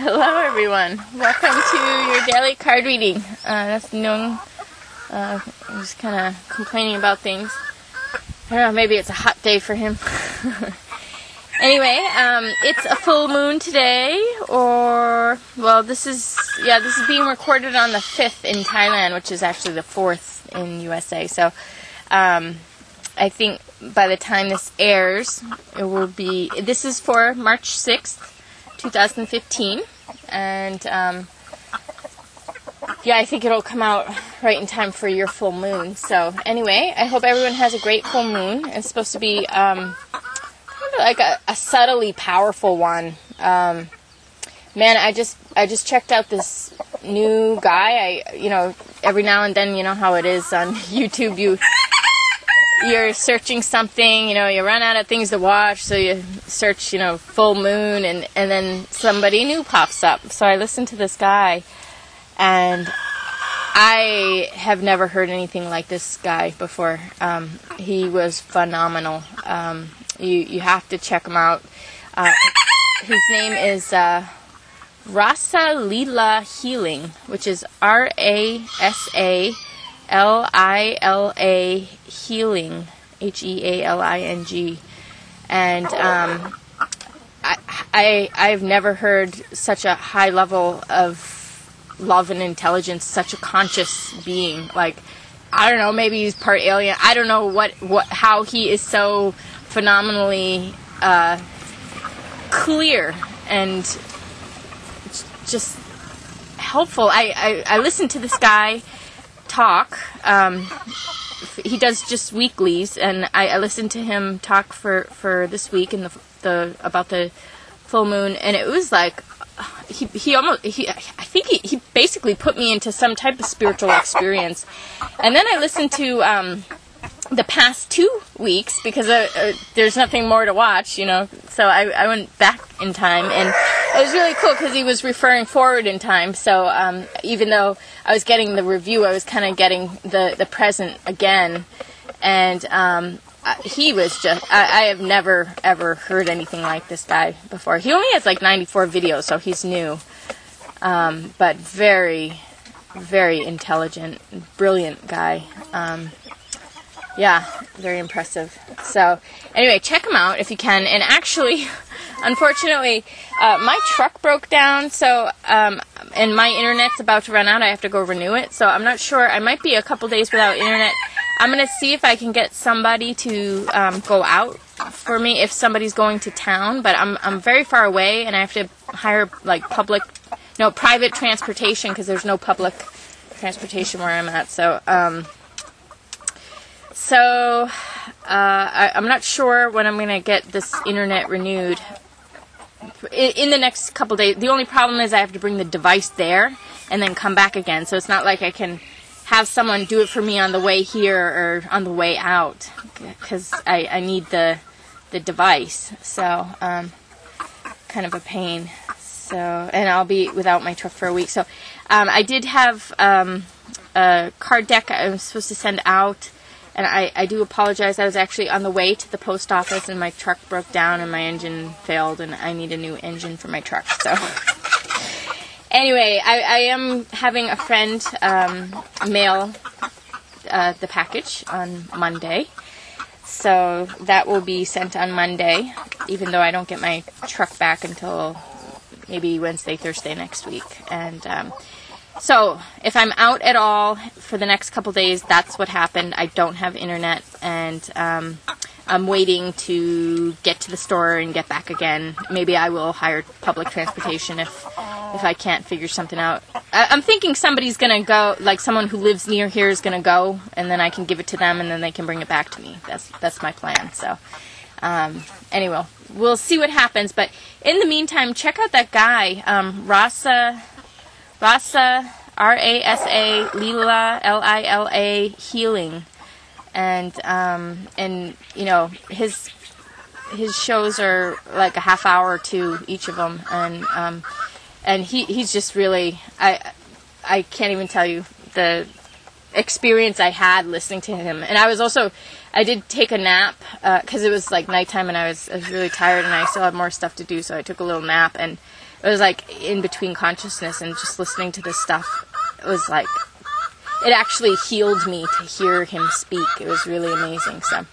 Hello everyone, welcome to your daily card reading. That's known, I'm just kind of complaining about things. I don't know, maybe it's a hot day for him. Anyway, it's a full moon today, this is being recorded on the 5th in Thailand, which is actually the 4th in USA. So, I think by the time this airs, this is for March 6th, 2015, and I think it'll come out right in time for your full moon. So anyway, I hope everyone has a great full moon. It's supposed to be kind of like a subtly powerful one. Man, I just checked out this new guy. Every now and then, you know how it is on YouTube, you're searching something, you run out of things to watch, so you search, full moon, and then somebody new pops up. So I listened to this guy, and I have never heard anything like this guy before. He was phenomenal. You have to check him out. His name is Rasa Lila Healing, which is RASALILA Healing, HEALING, and I've never heard such a high level of love and intelligence, such a conscious being. Like, I don't know, maybe he's part alien. I don't know how he is so phenomenally clear and just helpful. I listened to this guy talk. He does just weeklies, and I listened to him talk for this week and about the full moon, and it was like he basically put me into some type of spiritual experience. And then I listened to the past 2 weeks because there's nothing more to watch, so I went back in time, and it was really cool because he was referring forward in time. So even though I was getting the review, I was kind of getting the present again, and he was just, I have never ever heard anything like this guy before. He only has like 94 videos, so he's new, but very, very intelligent, brilliant guy. Yeah, very impressive. So anyway, check him out if you can. And actually, unfortunately, my truck broke down, so and my internet's about to run out. I have to go renew it, so I'm not sure. I might be a couple days without internet. I'm going to see if I can get somebody to go out for me if somebody's going to town, but I'm very far away, and I have to hire like private transportation because there's no public transportation where I'm at. So I'm not sure when I'm going to get this internet renewed. In the next couple days. The only problem is I have to bring the device there and then come back again. So it's not like I can have someone do it for me on the way here or on the way out, because I need the device. So kind of a pain. So, and I'll be without my truck for a week. So I did have a card deck I was supposed to send out. And I do apologize. I was actually on the way to the post office, and my truck broke down, and my engine failed, and I need a new engine for my truck. So anyway, I am having a friend mail the package on Monday. So that will be sent on Monday, even though I don't get my truck back until maybe Wednesday, Thursday next week. And so if I'm out at all for the next couple days, that's what happened. I don't have internet, and I'm waiting to get to the store and get back again. Maybe I will hire public transportation if I can't figure something out. I'm thinking somebody's going to go, like someone who lives near here is going to go, and then I can give it to them, and then they can bring it back to me. That's my plan. So anyway, we'll see what happens. But in the meantime, check out that guy, Rasa, RASA, Lila, LILA, Healing, and his shows are like a half hour or two, each of them, and he's just really, I can't even tell you the experience I had listening to him. And I did take a nap because it was like nighttime and I was really tired and I still had more stuff to do, so I took a little nap, and it was like in between consciousness, and just listening to this stuff, it was like, it actually healed me to hear him speak. It was really amazing. So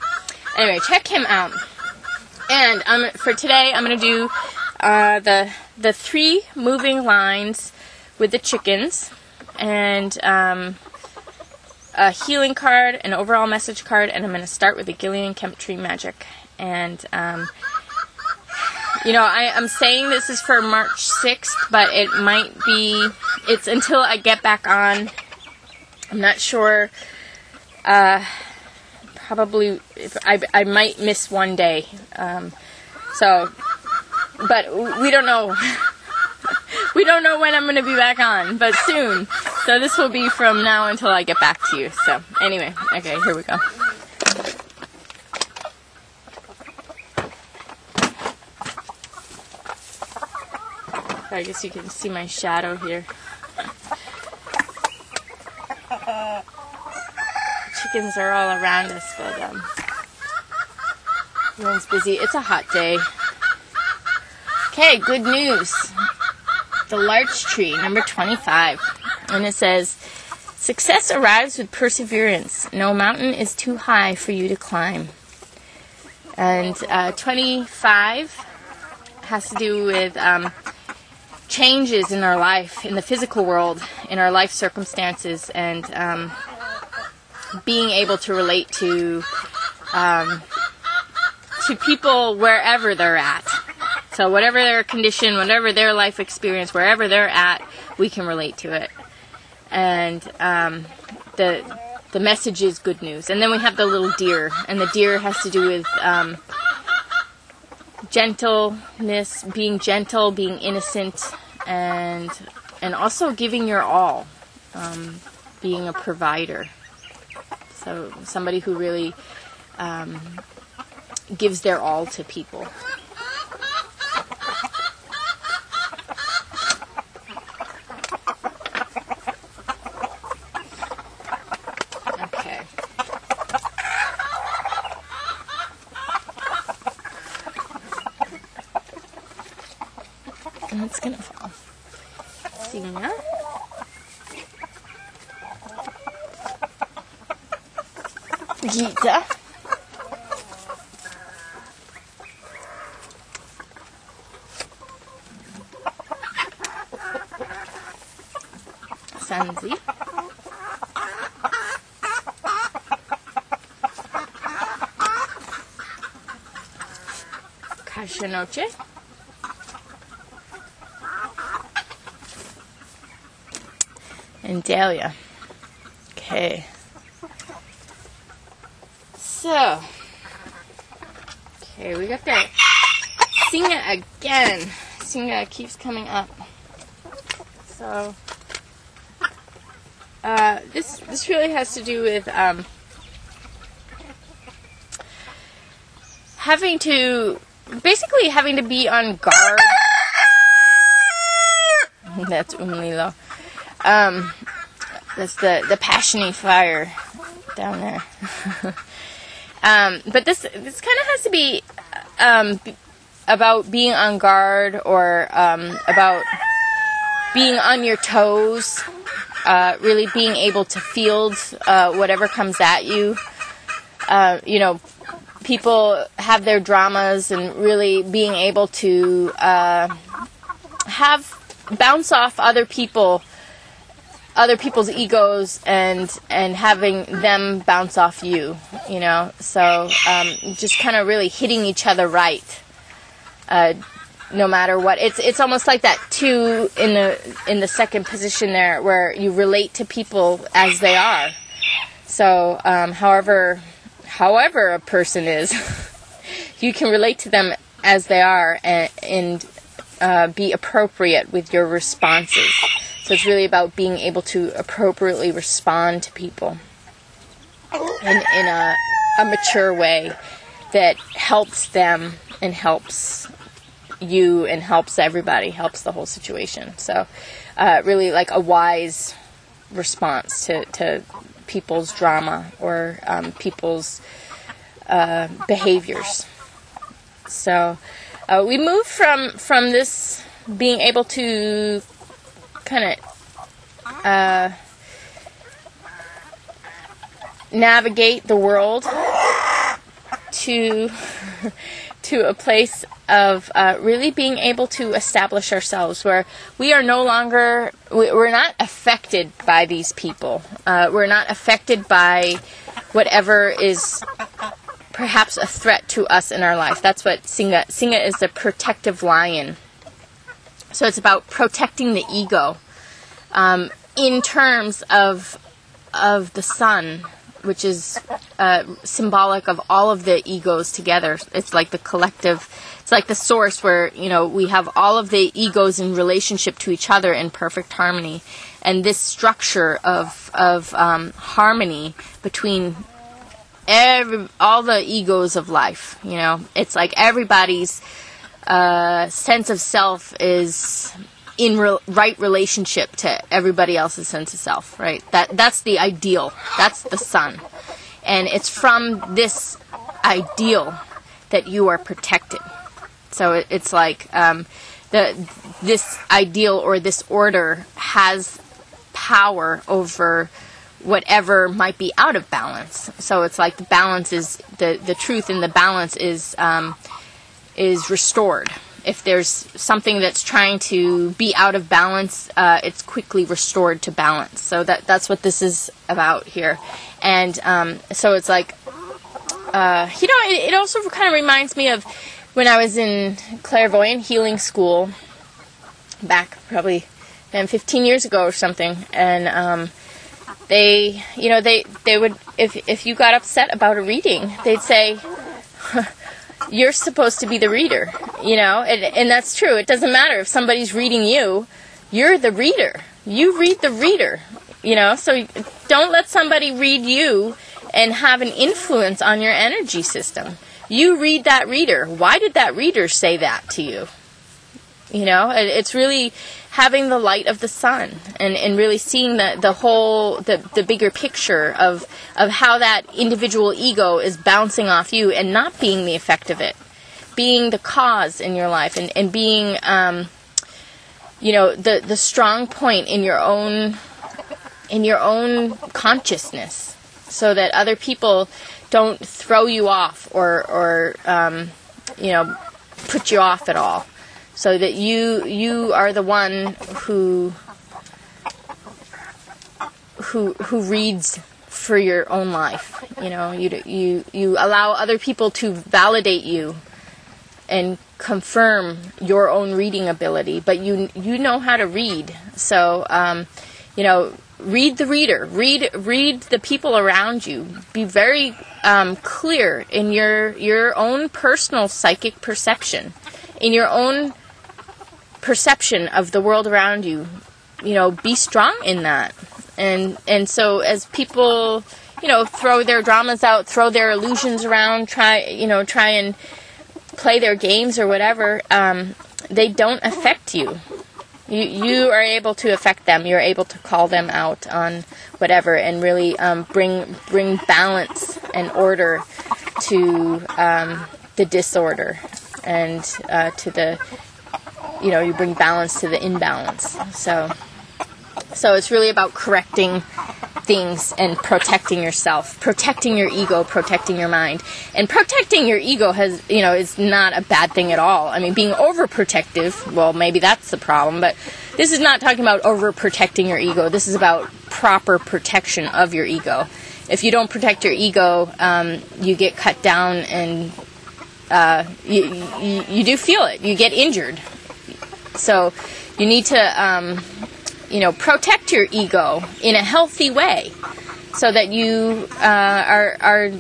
anyway, check him out. And for today, I'm going to do the 3 moving lines with the chickens, and a healing card, an overall message card, and I'm going to start with the Gillian Kemp Tree Magic. And you know, I'm saying this is for March 6th, but it might be, it's until I get back on. I'm not sure. Probably, if I might miss one day. So, but we don't know. We don't know when I'm going to be back on, but soon. So this will be from now until I get back to you. So anyway, okay, here we go. I guess you can see my shadow here. Chickens are all around us, but everyone's busy. It's a hot day. Okay, good news. The larch tree, number 25. And it says, success arrives with perseverance. No mountain is too high for you to climb. And 25 has to do with changes in our life, in the physical world, in our life circumstances, and being able to relate to people wherever they're at. So whatever their condition, whatever their life experience, wherever they're at, we can relate to it. And the message is good news. And then we have the little deer, and the deer has to do with gentleness, being gentle, being innocent, and also giving your all, being a provider. So somebody who really gives their all to people. Okay. And it's gonna fall. See now? Gita. Sanzi. Kashanoche. And Dahlia. Okay. So, okay, we got that Singa again. Singa keeps coming up. So, this really has to do with having to be on guard. That's Umlilo. That's the Passiony fire down there. But this kind of has to be about being on guard, or about being on your toes, really being able to field whatever comes at you. You know, people have their dramas, and really being able to bounce off other people's egos, and having them bounce off you, you know. So just kind of really hitting each other right, no matter what. It's almost like that too in the second position there, where you relate to people as they are. So however a person is, you can relate to them as they are, and be appropriate with your responses. So it's really about being able to appropriately respond to people in a mature way that helps them, and helps you, and helps everybody, helps the whole situation. So really like a wise response to people's drama, or people's behaviors. So we move from this being able to kind of navigate the world to a place of really being able to establish ourselves, where we are no longer, we're not affected by these people. We're not affected by whatever is perhaps a threat to us in our life. That's what Singa is, the protective lion. So it's about protecting the ego in terms of the sun, which is symbolic of all of the egos together. It's like the collective, it's like the source where, we have all of the egos in relationship to each other in perfect harmony. And this structure of harmony between all the egos of life, it's like everybody's sense of self is in right relationship to everybody else's sense of self, right? That's the ideal. That's the sun. And it's from this ideal that you are protected. So it's like this ideal or this order has power over whatever might be out of balance. So it's like the balance is, the truth in the balance is restored. If there's something that's trying to be out of balance, it's quickly restored to balance. So that's what this is about here. And so it's like, it also kind of reminds me of when I was in clairvoyant healing school back probably 15 years ago or something. And they would, if you got upset about a reading, they'd say, you're supposed to be the reader, and that's true. It doesn't matter if somebody's reading you, you're the reader. You read the reader, so don't let somebody read you and have an influence on your energy system. You read that reader. Why did that reader say that to you? It's really having the light of the sun and really seeing the whole, the bigger picture of how that individual ego is bouncing off you and not being the effect of it, being the cause in your life and being, the strong point in your own consciousness, so that other people don't throw you off or put you off at all. So that you are the one who reads for your own life. You allow other people to validate you and confirm your own reading ability, but you know how to read. So read the reader. Read the people around you. Be very clear in your own personal psychic perception, in your own perception of the world around you. Be strong in that. And so as people, throw their dramas out, throw their illusions around, try and play their games or whatever, they don't affect you. You are able to affect them. You're able to call them out on whatever and really bring balance and order to the disorder, and to the, you bring balance to the imbalance. So it's really about correcting things and protecting yourself, protecting your ego, protecting your mind. And protecting your ego is not a bad thing at all. I mean, being overprotective, well, maybe that's the problem, but this is not talking about overprotecting your ego. This is about proper protection of your ego. If you don't protect your ego, you get cut down and you do feel it. You get injured. So you need to protect your ego in a healthy way, so that you are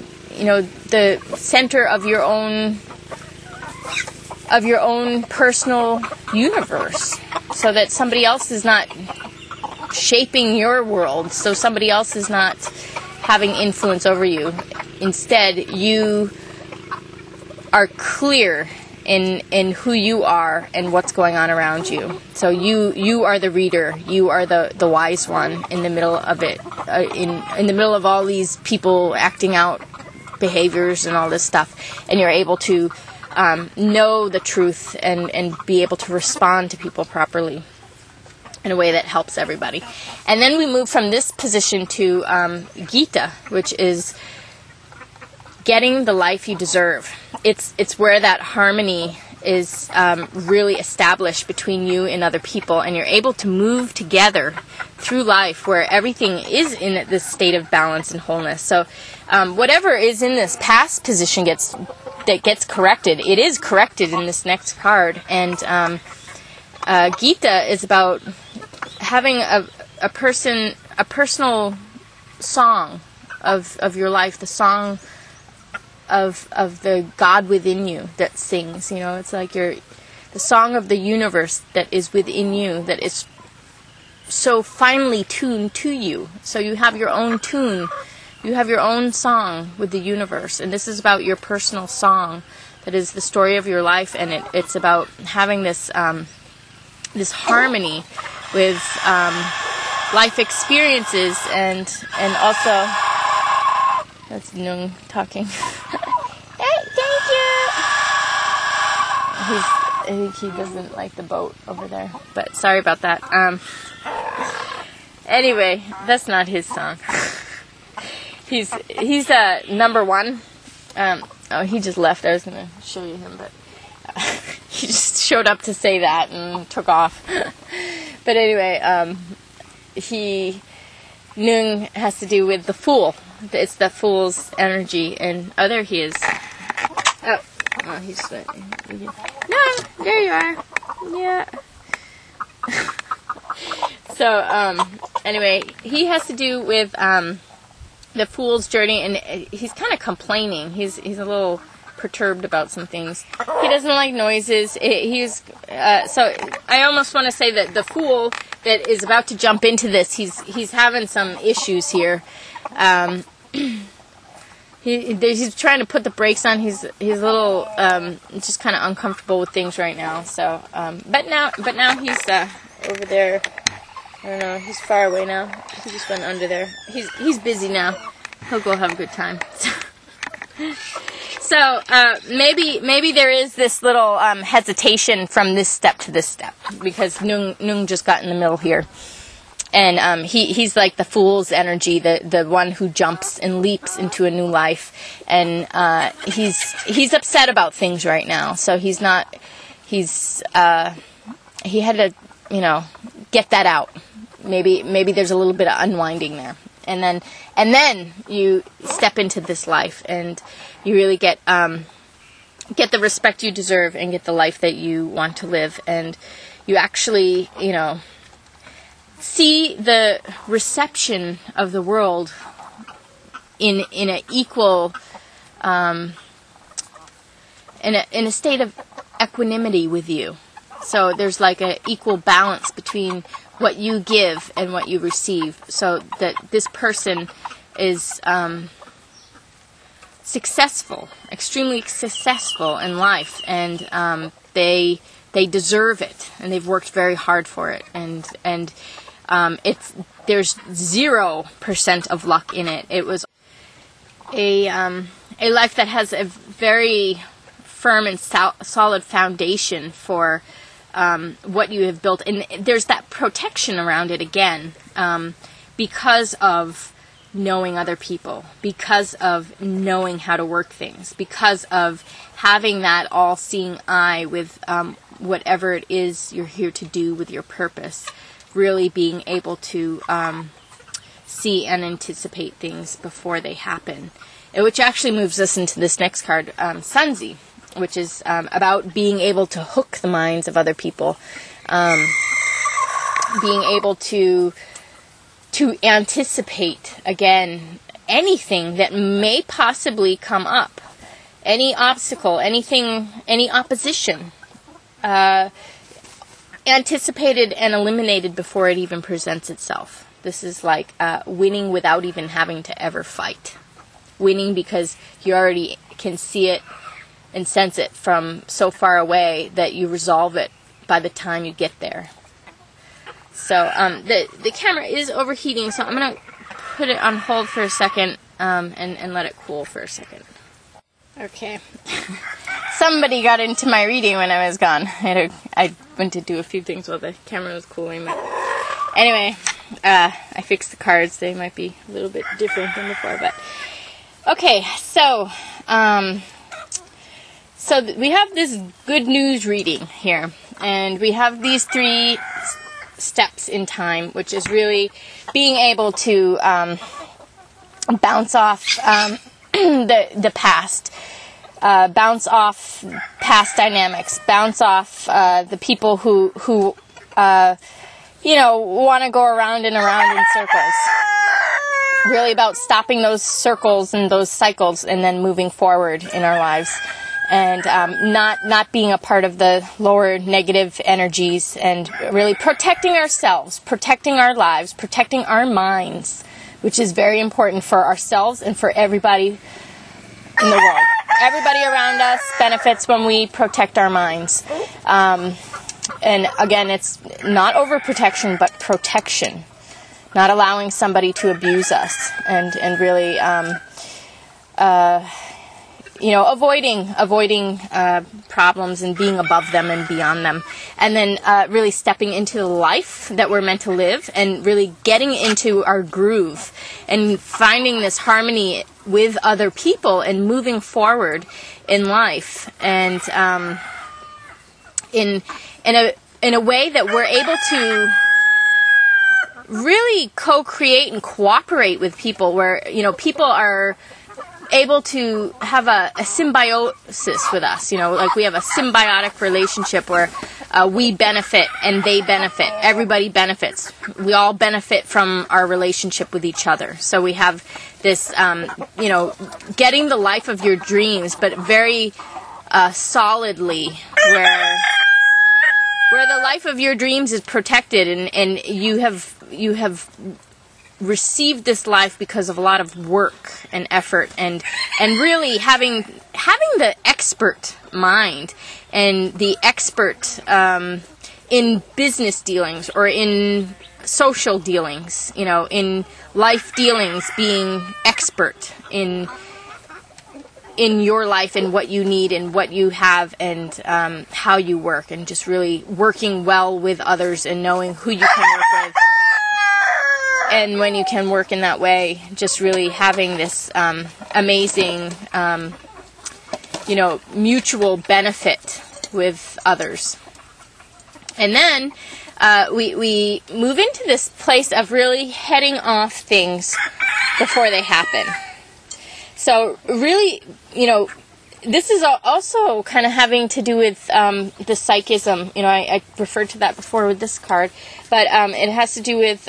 the center of your own personal universe, so that somebody else is not shaping your world, so somebody else is not having influence over you. Instead, you are clear in who you are and what's going on around you. So you are the reader. You are the wise one in the middle of it, in the middle of all these people acting out behaviors and all this stuff. And you're able to know the truth and be able to respond to people properly in a way that helps everybody. And then we move from this position to Gita, which is getting the life you deserve. It's where that harmony is really established between you and other people, and you're able to move together through life where everything is in this state of balance and wholeness. So whatever is in this past position gets corrected. It is corrected in this next card. And Gita is about having a personal song of your life, the song of the God within you that sings. You know, it's like the song of the universe that is within you, that is so finely tuned to you. So you have your own tune, you have your own song with the universe, and this is about your personal song that is the story of your life, and it's about having this this harmony with life experiences and also. That's Nung talking. Hey, thank you! I think he doesn't like the boat over there. But sorry about that. Anyway, that's not his song. He's number one. Oh, he just left. I was going to show you him, but he just showed up to say that and took off. But anyway, Nung has to do with the Fool. It's the Fool's energy, and there he is. Oh, he's sweating. No, there you are. Yeah. So, anyway, he has to do with the Fool's journey, and he's kind of complaining. He's a little perturbed about some things. He doesn't like noises. So I almost want to say that the Fool that is about to jump into this, he's having some issues here. He's trying to put the brakes on. He's a little just kind of uncomfortable with things right now. So, but now he's over there. I don't know. He's far away now. He just went under there. He's busy now. He'll go have a good time. So maybe there is this little hesitation from this step to this step because Nung just got in the middle here. And he's like the Fool's energy, the one who jumps and leaps into a new life, and he's upset about things right now. So he had to get that out. Maybe there's a little bit of unwinding there, and then you step into this life and you really get the respect you deserve and get the life that you want to live, and you actually see the reception of the world in an equal in a state of equanimity with you. So there's like an equal balance between what you give and what you receive, so that this person is successful, extremely successful in life, and they deserve it, and they've worked very hard for it, and there's 0% of luck in it. It was a life that has a very firm and solid foundation for what you have built, and there's that protection around it again, because of knowing other people, because of knowing how to work things, because of having that all-seeing eye with whatever it is you're here to do with your purpose, really being able to see and anticipate things before they happen. Which actually moves us into this next card, Sunzi, which is about being able to hook the minds of other people, being able to anticipate, again, anything that may possibly come up, any obstacle, anything, any opposition, anticipated and eliminated before it even presents itself. This is like winning without even having to ever fight. Winning because you already can see it and sense it from so far away that you resolve it by the time you get there. So the camera is overheating, so I'm going to put it on hold for a second and let it cool for a second. Okay. somebody got into my reading when I was gone. I went to do a few things while the camera was cooling. But anyway, I fixed the cards. They might be a little bit different than before. But okay, so we have this good news reading here. And we have these 3 steps in time, which is really being able to bounce off the past. Bounce off past dynamics, bounce off the people who want to go around and around in circles. Really about stopping those circles and those cycles and then moving forward in our lives. And not being a part of the lower negative energies, and really protecting ourselves, protecting our lives, protecting our minds, which is very important for ourselves and for everybody in the world. Everybody around us benefits when we protect our minds. And again, it's not overprotection, but protection. Not allowing somebody to abuse us, and really, avoiding problems and being above them and beyond them. And then really stepping into the life that we're meant to live, and really getting into our groove and finding this harmony with other people and moving forward in life, and in a way that we're able to really co-create and cooperate with people, where people are able to have a symbiosis with us, like we have a symbiotic relationship where we benefit and they benefit. Everybody benefits. We all benefit from our relationship with each other. So we have this, getting the life of your dreams, but very solidly, where the life of your dreams is protected, and you have received this life because of a lot of work and effort, and really having the expert mind and the expert in business dealings or in social dealings, in life dealings, being expert in your life and what you need and what you have, and how you work, and just really working well with others and knowing who you can work with. And when you can work in that way, just really having this amazing, mutual benefit with others. And then we move into this place of really heading off things before they happen. So really, this is also kind of having to do with the psychism. I referred to that before with this card, but it has to do with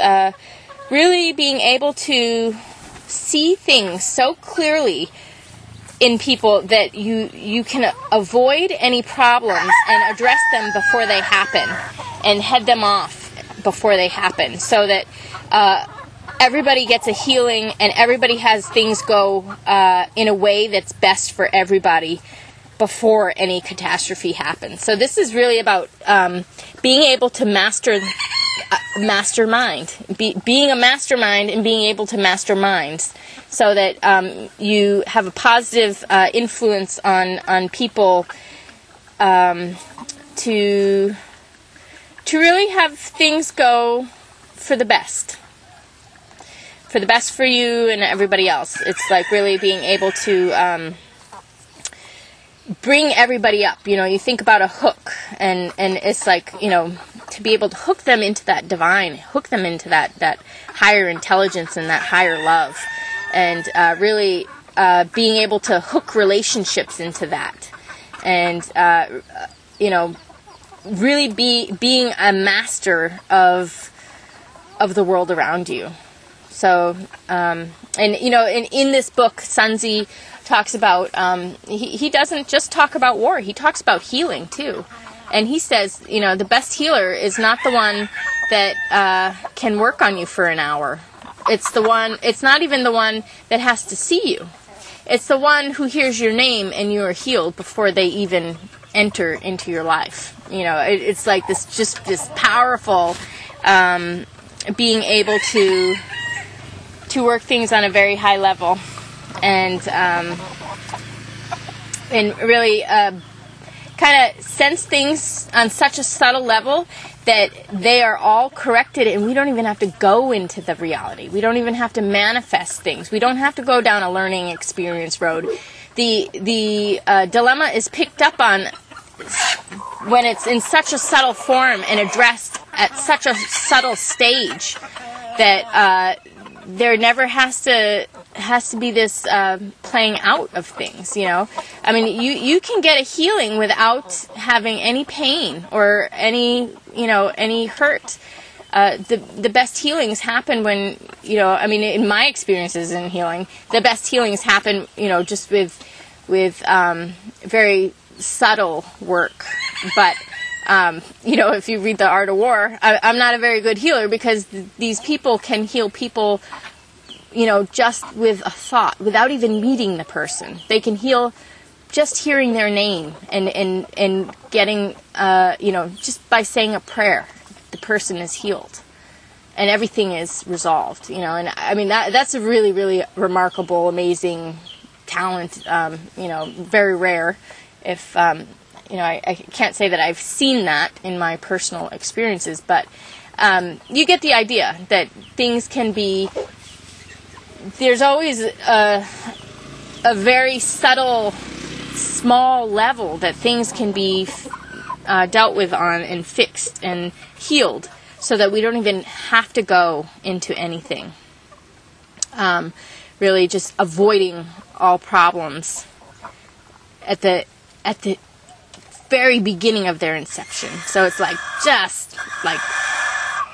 really being able to see things so clearly in people that you can avoid any problems and address them before they happen, and head them off before they happen, so that everybody gets a healing and everybody has things go in a way that's best for everybody before any catastrophe happens. So this is really about being able to mastermind, being a mastermind and being able to master minds, so that you have a positive influence on people, to really have things go for the best for you and everybody else. It's like really being able to bring everybody up. You think about a hook, and it's like, to be able to hook them into that divine, hook them into that higher intelligence and that higher love, and really being able to hook relationships into that, and really being a master of the world around you. So in this book, Sunzi talks about, he doesn't just talk about war, he talks about healing too. And he says, the best healer is not the one that can work on you for an hour. It's not even the one that has to see you. It's the one who hears your name and you are healed before they even enter into your life. It's like this powerful being able to work things on a very high level, and really kind of sense things on such a subtle level that they are all corrected, and we don't even have to go into the reality. We don't even have to manifest things. We don't have to go down a learning experience road. The dilemma is picked up on when it's in such a subtle form and addressed at such a subtle stage that there never has to be this playing out of things, you know. I mean, you can get a healing without having any pain or any hurt. The best healings happen when, I mean, in my experiences in healing, the best healings happen, just with very subtle work. But, if you read The Art of War, I'm not a very good healer, because these people can heal people, just with a thought, without even meeting the person. They can heal just hearing their name and getting, just by saying a prayer, the person is healed. And everything is resolved, and I mean, that's a really, really remarkable, amazing talent, very rare. If, I can't say that I've seen that in my personal experiences, but you get the idea that things can be, there's always a very subtle, small level that things can be dealt with on and fixed and healed, so that we don't even have to go into anything. Really just avoiding all problems at the very beginning of their inception. So it's like, just like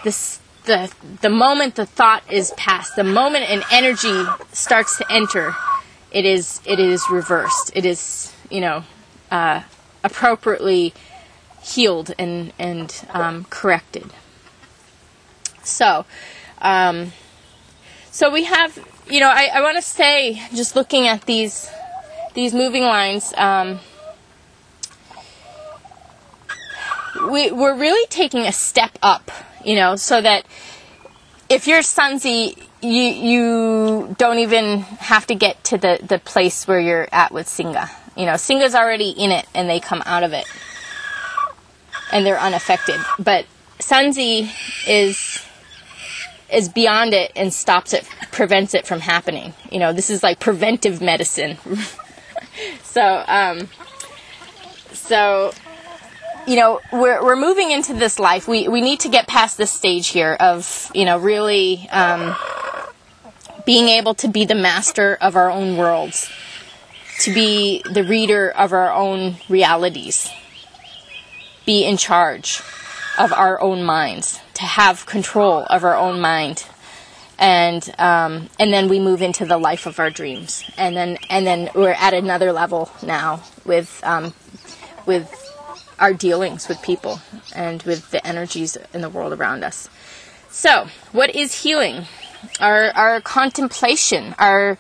this, the moment the thought is passed, the moment an energy starts to enter, it is reversed. It is, appropriately healed and corrected. So we have, I want to say, just looking at these moving lines, we're really taking a step up, so that if you're Sunzi, you don't even have to get to the place where you're at with Singa. Singa's already in it, and they come out of it, and they're unaffected. But Sunzi is beyond it and stops it, prevents it from happening. This is like preventive medicine. So we're moving into this life. We need to get past this stage here of, really being able to be the master of our own worlds, to be the reader of our own realities, be in charge of our own minds, to have control of our own mind, and then we move into the life of our dreams, and then we're at another level now with our dealings with people and with the energies in the world around us. So, what is healing? Our contemplation, our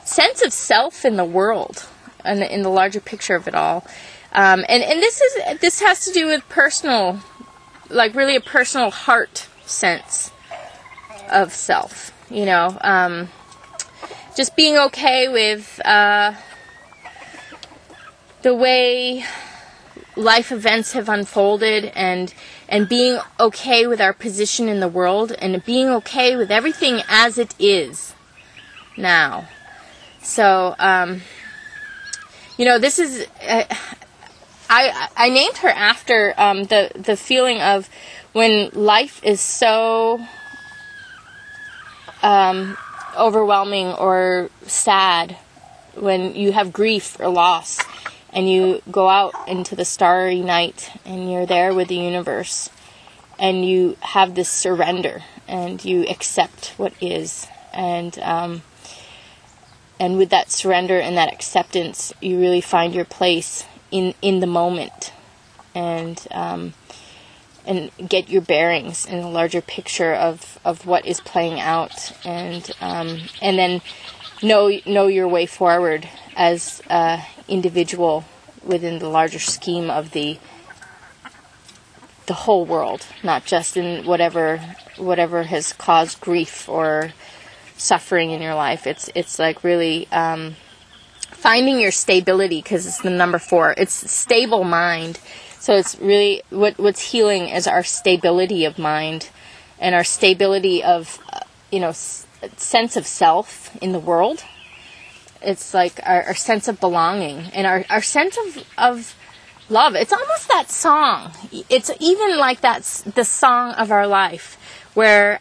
sense of self in the world, and in the larger picture of it all. And this has to do with personal, like really a personal heart sense of self. Just being okay with the way life events have unfolded, and being okay with our position in the world, and being okay with everything as it is now. So, this is, I named her after the feeling of when life is so overwhelming or sad, when you have grief or loss, and you go out into the starry night, and you're there with the universe, and you have this surrender, and you accept what is, and with that surrender and that acceptance, you really find your place in the moment, and get your bearings in the larger picture of what is playing out, and then know your way forward as individual within the larger scheme of the whole world, not just in whatever has caused grief or suffering in your life. It's like really finding your stability, because it's the number 4. It's stable mind. So it's really what's healing is our stability of mind and our stability of, sense of self in the world. It's like our sense of belonging and our sense of love. It's almost that song. It's even like that's the song of our life, where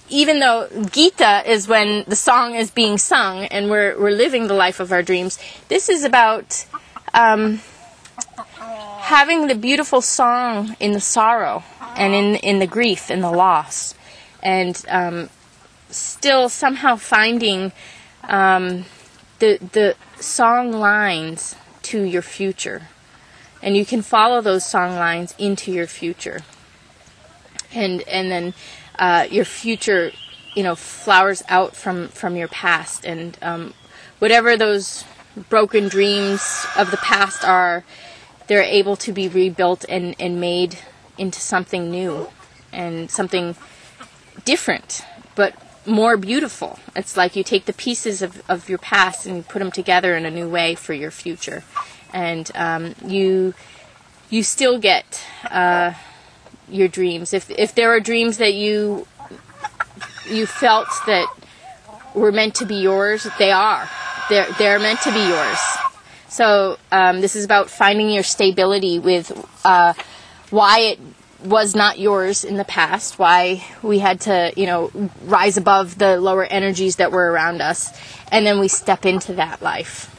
even though Gita is when the song is being sung and we're living the life of our dreams, this is about having the beautiful song in the sorrow and in the grief and the loss, and still somehow finding the song lines to your future. And you can follow those song lines into your future. And then your future, flowers out from your past. And whatever those broken dreams of the past are, they're able to be rebuilt and made into something new and something different, but more beautiful. It's like you take the pieces of your past and you put them together in a new way for your future. And you still get your dreams. If there are dreams that you felt that were meant to be yours, they are. They're meant to be yours. So this is about finding your stability with why it was not yours in the past, why we had to, rise above the lower energies that were around us, and then we step into that life.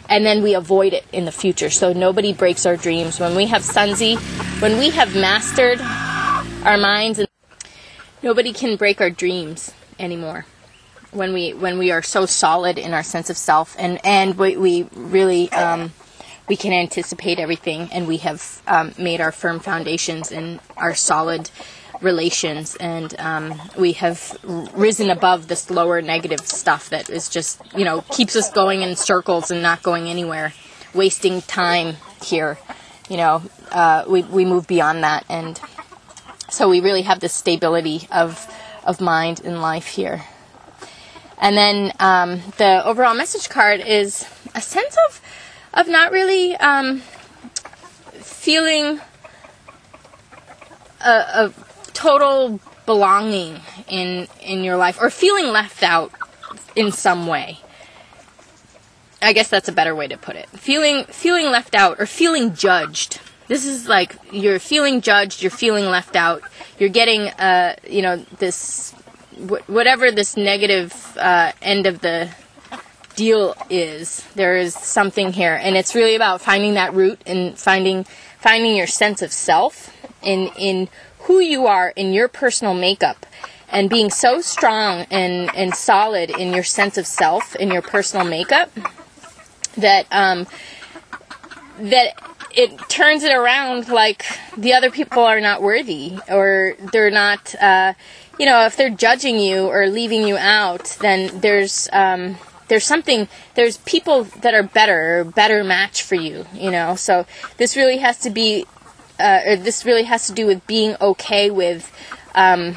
And then we avoid it in the future, so nobody breaks our dreams. When we have Sunzi, when we have mastered our minds, nobody can break our dreams anymore. When we are so solid in our sense of self, and we really we can anticipate everything, and we have made our firm foundations in our solid relations, and we have risen above this lower negative stuff that is just, keeps us going in circles and not going anywhere, wasting time here. We move beyond that, and so we really have this stability of mind in life here. And then the overall message card is a sense of not really feeling a total belonging in your life, or feeling left out in some way. I guess that's a better way to put it. Feeling left out, or feeling judged. This is like you're feeling judged, you're feeling left out, you're getting this whatever this negative end of the deal is. There is something here, and it's really about finding that root and finding your sense of self in who you are in your personal makeup, and being so strong and solid in your sense of self in your personal makeup that that it turns it around, like the other people are not worthy, or they're not if they're judging you or leaving you out, then there's people that are better match for you, so this really has to be this really has to do with being okay with kind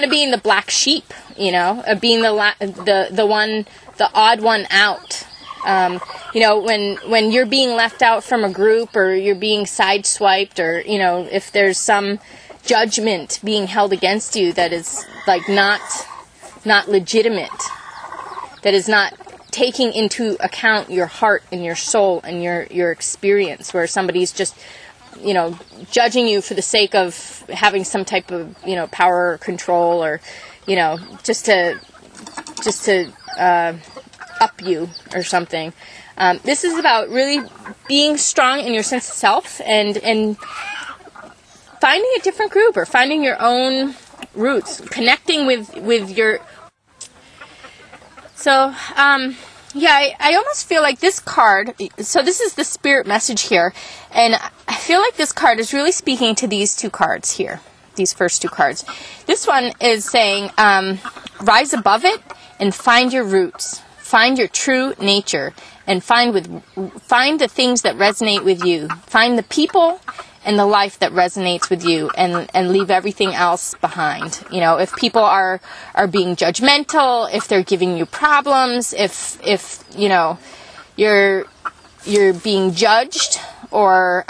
of being the black sheep, being the odd one out. When you're being left out from a group, or you're being sideswiped, or if there's some judgment being held against you that is like not legitimate, that is not taking into account your heart and your soul and your experience, where somebody's just judging you for the sake of having some type of power or control, or just to up you or something. This is about really being strong in your sense of self, and finding a different group, or finding your own roots, connecting with your. So, I almost feel like this card, so this is the spirit message here, and I feel like this card is really speaking to these two cards here, these first two cards. This one is saying, rise above it and find your roots, find your true nature, and find the things that resonate with you. Find the people and the life that resonates with you, and leave everything else behind. You know, if people are being judgmental, if they're giving you problems, if you know, you're being judged or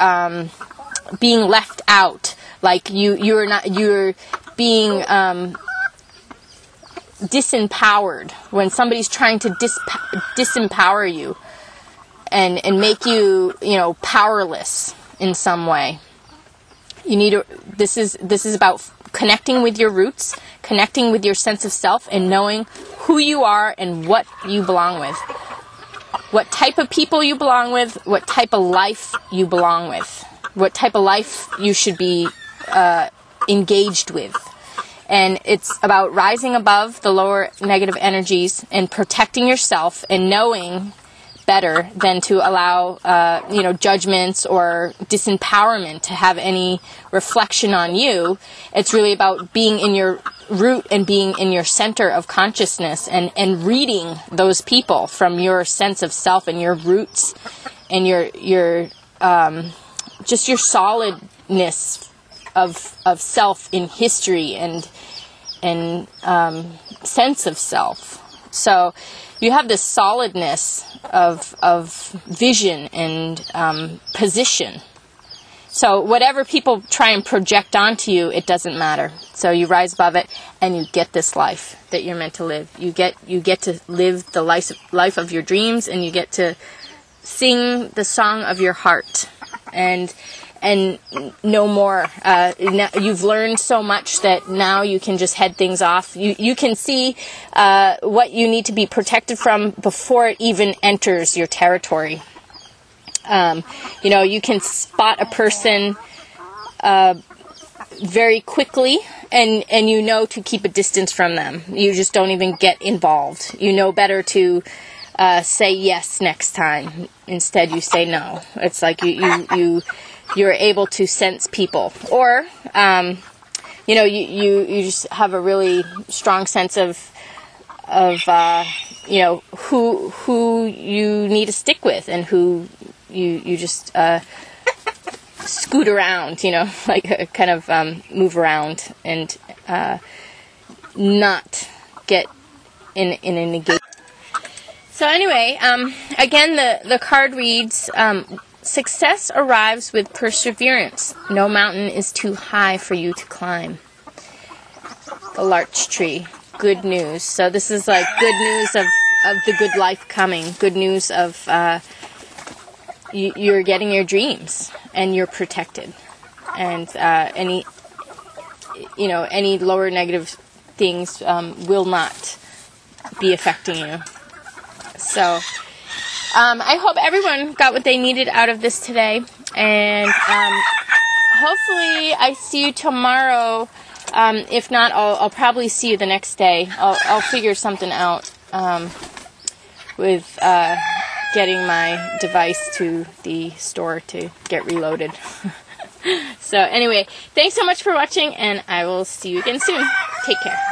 being left out, like you're being disempowered, when somebody's trying to disempower you and make you, you know, powerless in some way. You need to, this is about connecting with your roots, connecting with your sense of self, and knowing who you are and what you belong with. What type of people you belong with, what type of life you belong with, what type of life you should be engaged with. And it's about rising above the lower negative energies and protecting yourself and knowing better than to allow, you know, judgments or disempowerment to have any reflection on you. It's really about being in your root and being in your center of consciousness, and reading those people from your sense of self and your roots and your just your solidness of self in history and sense of self. So you have this solidness of vision and position. So whatever people try and project onto you, it doesn't matter. So you rise above it, and you get this life that you're meant to live. You get to live the life of your dreams, and you get to sing the song of your heart, and no more. You've learned so much that now you can just head things off. You can see what you need to be protected from before it even enters your territory. You know, you can spot a person very quickly, and you know to keep a distance from them. You just don't even get involved. You know better to say yes next time. Instead, you say no. It's like you're able to sense people, or you know, you just have a really strong sense of you know, who you need to stick with, and who you just scoot around, you know, like kind of move around and not get in a negation. So anyway, again, the card reads, success arrives with perseverance. No mountain is too high for you to climb. The larch tree. Good news. So this is like good news of the good life coming. Good news of you're getting your dreams, and you're protected. And any lower negative things will not be affecting you. So I hope everyone got what they needed out of this today, and hopefully I see you tomorrow. If not, I'll probably see you the next day. I'll figure something out with getting my device to the store to get reloaded. So anyway, thanks so much for watching, and I will see you again soon. Take care.